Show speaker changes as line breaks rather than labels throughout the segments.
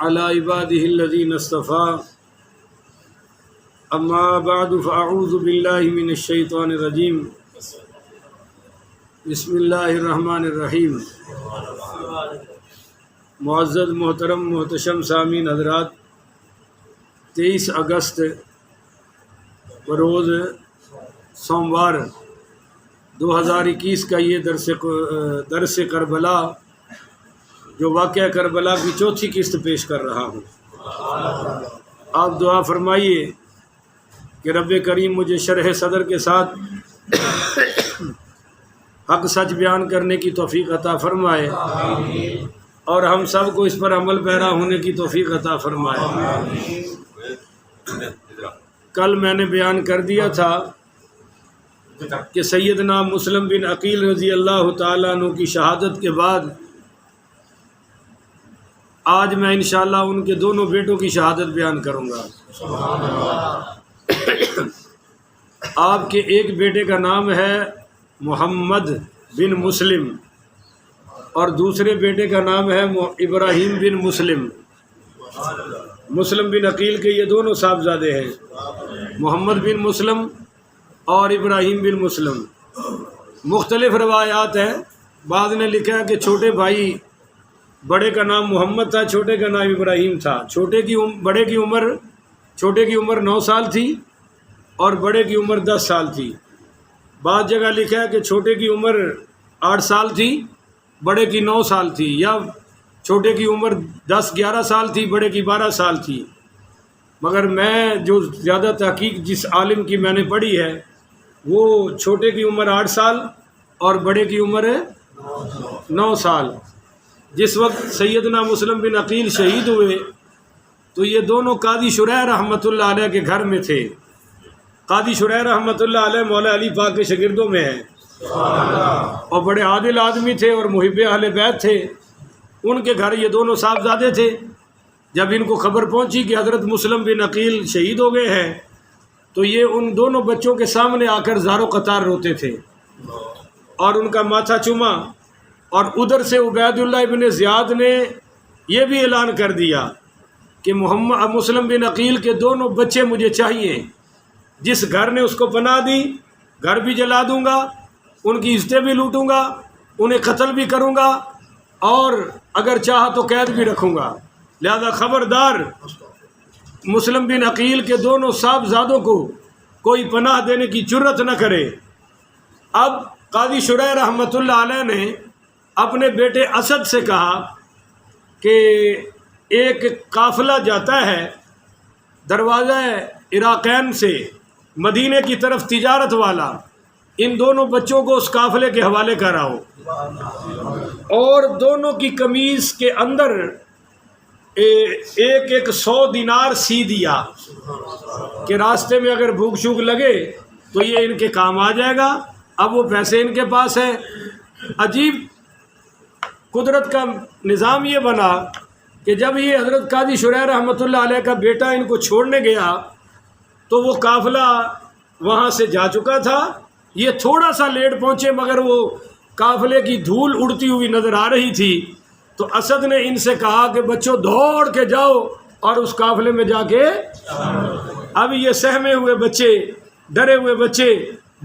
على عباده الذين اصطفى اما بعد فاعوذ بالله من الشیطان الرجیم بسم اللہ الرحمن الرحیم۔ معزز محترم محتشم سامعین حضرات، 23 اگست بروز سوموار 2021 کا یہ درس کربلا جو واقعہ کربلا کی چوتھی قسط پیش کر رہا ہوں۔ آپ دعا فرمائیے کہ رب کریم مجھے شرح صدر کے ساتھ حق سچ بیان کرنے کی توفیق عطا فرمائے اور ہم سب کو اس پر عمل پیرا ہونے کی توفیق عطا فرمائے۔ کل میں نے بیان کر دیا تھا کہ سیدنا مسلم بن عقیل رضی اللہ تعالیٰ عنہ کی شہادت کے بعد آج میں انشاءاللہ ان کے دونوں بیٹوں کی شہادت بیان کروں گا۔ آپ کے ایک بیٹے کا نام ہے محمد بن مسلم اور دوسرے بیٹے کا نام ہے ابراہیم بن مسلم۔ مسلم بن عقیل کے یہ دونوں صاحبزادے ہیں، محمد بن مسلم اور ابراہیم بن مسلم۔ مختلف روایات ہیں، بعض نے لکھا ہے کہ چھوٹے بھائی بڑے کا نام محمد تھا، چھوٹے کا نام ابراہیم تھا۔ چھوٹے کی عمر 9 سال تھی اور بڑے کی عمر 10 سال تھی۔ بعض جگہ لکھا ہے کہ چھوٹے کی عمر 8 سال تھی، بڑے کی 9 سال تھی، یا چھوٹے کی عمر 10-11 سال تھی، بڑے کی 12 سال تھی۔ مگر میں جو زیادہ تحقیق جس عالم کی میں نے پڑھی ہے وہ چھوٹے کی عمر 8 سال اور بڑے کی عمر 9 سال۔ جس وقت سیدنا مسلم بن عقیل شہید ہوئے تو یہ دونوں قاضی شریح رحمۃ اللہ علیہ کے گھر میں تھے۔ قاضی شریح رحمۃ اللہ علیہ مولا علی پاک کے شاگردوں میں ہیں اور بڑے عادل آدمی تھے اور محب اہل بیت تھے۔ ان کے گھر یہ دونوں صاحبزادے تھے۔ جب ان کو خبر پہنچی کہ حضرت مسلم بن عقیل شہید ہو گئے ہیں تو یہ ان دونوں بچوں کے سامنے آ کر زار و قطار روتے تھے اور ان کا ماتھا چوما، اور ادھر سے عبید اللہ ابن زیاد نے یہ بھی اعلان کر دیا کہ مسلم بن عقیل کے دونوں بچے مجھے چاہیے۔ جس گھر نے اس کو پناہ دی گھر بھی جلا دوں گا، ان کی عزتیں بھی لوٹوں گا، انہیں قتل بھی کروں گا اور اگر چاہا تو قید بھی رکھوں گا۔ لہذا خبردار مسلم بن عقیل کے دونوں صاحبزادوں کو کوئی پناہ دینے کی جرت نہ کرے۔ اب قاضی شریح رحمۃ اللہ علیہ نے اپنے بیٹے اسد سے کہا کہ ایک قافلہ جاتا ہے دروازہ عراقین سے مدینے کی طرف تجارت والا، ان دونوں بچوں کو اس قافلے کے حوالے کراؤ، اور دونوں کی قمیض کے اندر ایک 100 دینار سی دیا کہ راستے میں اگر بھوک شوک لگے تو یہ ان کے کام آ جائے گا۔ اب وہ پیسے ان کے پاس ہیں۔ عجیب قدرت کا نظام یہ بنا کہ جب یہ حضرت قاضی شریح رحمۃ اللہ علیہ کا بیٹا ان کو چھوڑنے گیا تو وہ قافلہ وہاں سے جا چکا تھا۔ یہ تھوڑا سا لیٹ پہنچے مگر وہ قافلے کی دھول اڑتی ہوئی نظر آ رہی تھی، تو اسد نے ان سے کہا کہ بچوں دوڑ کے جاؤ اور اس قافلے میں جا کے اب یہ سہمے ہوئے بچے، ڈرے ہوئے بچے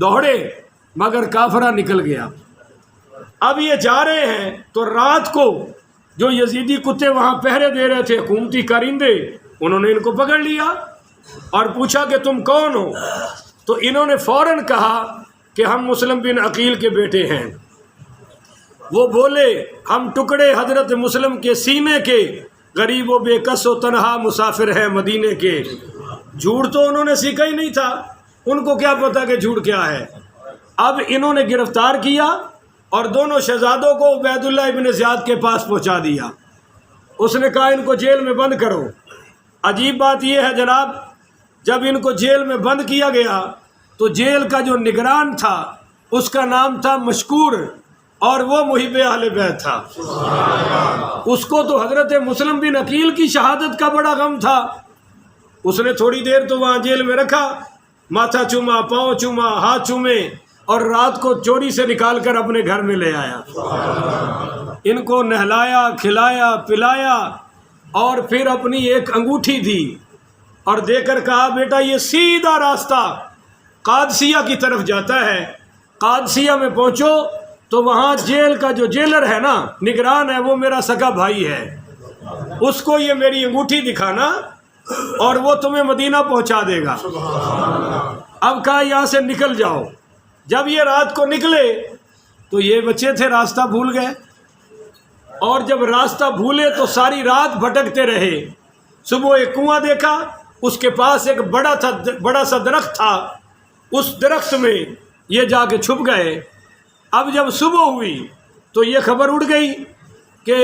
دوڑے مگر قافلہ نکل گیا۔ اب یہ جا رہے ہیں تو رات کو جو یزیدی کتے وہاں پہرے دے رہے تھے، حکومتی کارندے، انہوں نے ان کو پکڑ لیا اور پوچھا کہ تم کون ہو؟ تو انہوں نے فوراً کہا کہ ہم مسلم بن عقیل کے بیٹے ہیں۔ وہ بولے ہم ٹکڑے حضرت مسلم کے سینے کے، غریب و بے کس و تنہا مسافر ہیں مدینے کے۔ جھوٹ تو انہوں نے سیکھا ہی نہیں تھا، ان کو کیا پتا کہ جھوٹ کیا ہے۔ اب انہوں نے گرفتار کیا اور دونوں شہزادوں کو عبید اللہ ابن زیاد کے پاس پہنچا دیا۔ اس نے کہا ان کو جیل میں بند کرو۔ عجیب بات یہ ہے جناب، جب ان کو جیل میں بند کیا گیا تو جیل کا جو نگران تھا اس کا نام تھا مشکور، اور وہ محب اہل بیت تھا۔ اس کو تو حضرت مسلم بن عقیل کی شہادت کا بڑا غم تھا۔ اس نے تھوڑی دیر تو وہاں جیل میں رکھا، ماتھا چوما، پاؤں چوما، ہاتھ چومے، اور رات کو چوری سے نکال کر اپنے گھر میں لے آیا۔ ان کو نہلایا، کھلایا، پلایا اور پھر اپنی ایک انگوٹھی دی اور دے کر کہا بیٹا یہ سیدھا راستہ قادسیہ کی طرف جاتا ہے، قادسیہ میں پہنچو تو وہاں جیل کا جو جیلر ہے نا، نگران ہے، وہ میرا سگا بھائی ہے، اس کو یہ میری انگوٹھی دکھانا اور وہ تمہیں مدینہ پہنچا دے گا۔ اب کہا یہاں سے نکل جاؤ۔ جب یہ رات کو نکلے تو یہ بچے تھے راستہ بھول گئے، اور جب راستہ بھولے تو ساری رات بھٹکتے رہے۔ صبح ایک کنواں دیکھا، اس کے پاس ایک بڑا سا درخت تھا، اس درخت میں یہ جا کے چھپ گئے۔ اب جب صبح ہوئی تو یہ خبر اڑ گئی کہ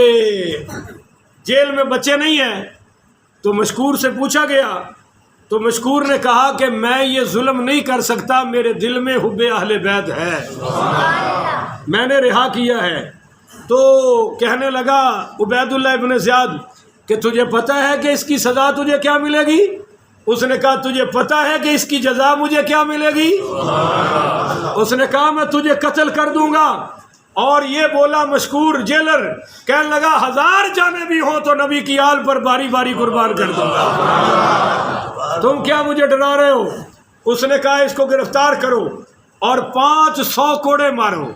جیل میں بچے نہیں ہیں، تو مشکور سے پوچھا گیا تو مشکور نے کہا کہ میں یہ ظلم نہیں کر سکتا، میرے دل میں حب اہل بیت ہے، میں نے رہا کیا ہے۔ تو کہنے لگا عبید اللہ ابن زیاد کہ تجھے پتہ ہے کہ اس کی سزا تجھے کیا ملے گی؟ اس نے کہا تجھے پتہ ہے کہ اس کی جزا مجھے کیا ملے گی؟ اس نے کہا میں تجھے قتل کر دوں گا۔ اور یہ بولا مشکور جیلر، کہنے لگا 1000 جانیں بھی ہوں تو نبی کی آل پر باری باری قربان کر دوں گا، تم کیا مجھے ڈرا رہے ہو؟ اس نے کہا اس کو گرفتار کرو اور 500 کوڑے مارو۔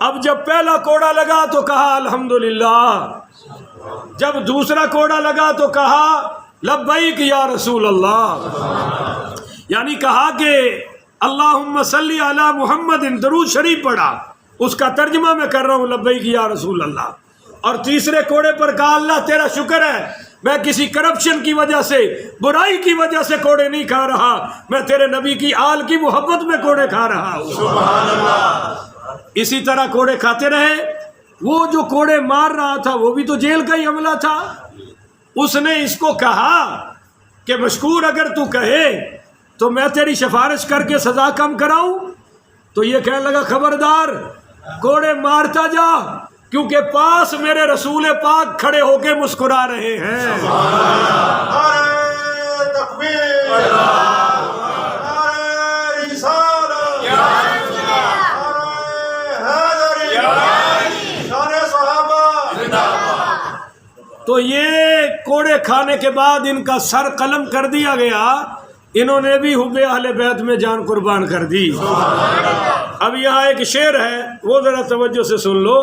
اب جب پہلا کوڑا لگا تو کہا الحمدللہ، جب دوسرا کوڑا لگا تو کہا لبیک یا رسول اللہ، یعنی کہا کہ اللہم صلی علی محمد، درود شریف پڑھا، اس کا ترجمہ میں کر رہا ہوں لبیک یا رسول اللہ۔ اور تیسرے کوڑے پر کہا اللہ تیرا شکر ہے، میں کسی کرپشن کی وجہ سے، برائی کی وجہ سے کوڑے نہیں کھا رہا، میں تیرے نبی کی آل کی محبت میں کوڑے کھا رہا ہوں۔ سبحان اللہ۔ اسی طرح کوڑے کھاتے رہے۔ وہ جو کوڑے مار رہا تھا وہ بھی تو جیل کا ہی عملہ تھا۔ اس نے اس کو کہا کہ مشکور اگر تو کہے تو میں تیری سفارش کر کے سزا کم کراؤں، تو یہ کہنے لگا خبردار، کوڑے مارتا جا، کیونکہ پاس میرے رسول پاک کھڑے ہو کے مسکرا رہے ہیں۔ تو یہ کوڑے کھانے کے بعد ان کا سر قلم کر دیا گیا، انہوں نے بھی حب اہل بیت میں جان قربان کر دی۔ اب یہاں ایک شعر ہے، وہ ذرا توجہ سے سن لو۔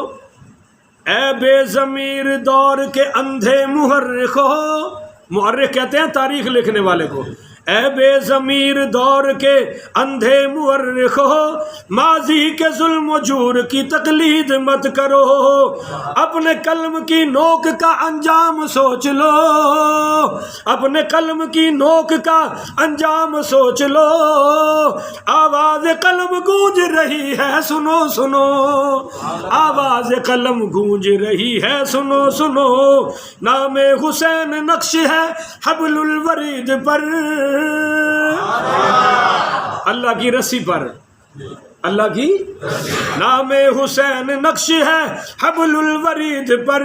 اے بے ضمیر دور کے اندھے محرخ ہو، محرخ کہتے ہیں تاریخ لکھنے والے کو، اے بے ضمیر دور کے اندھے مورخ ہو، ماضی کے ظلم و جور کی تقلید مت کرو، اپنے قلم کی نوک کا انجام سوچ لو، اپنے قلم کی نوک کا انجام سوچ لو، آواز قلم گونج رہی ہے سنو سنو، آواز قلم گونج رہی ہے سنو سنو، نام حسین نقش ہے حبل الورید پر، اللہ کی رسی پر، اللہ کی نام حسین نقش ہے حبل الورید پر،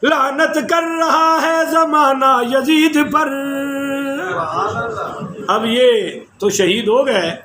لعنت کر رہا ہے زمانہ یزید پر۔ اب یہ تو شہید ہو گئے،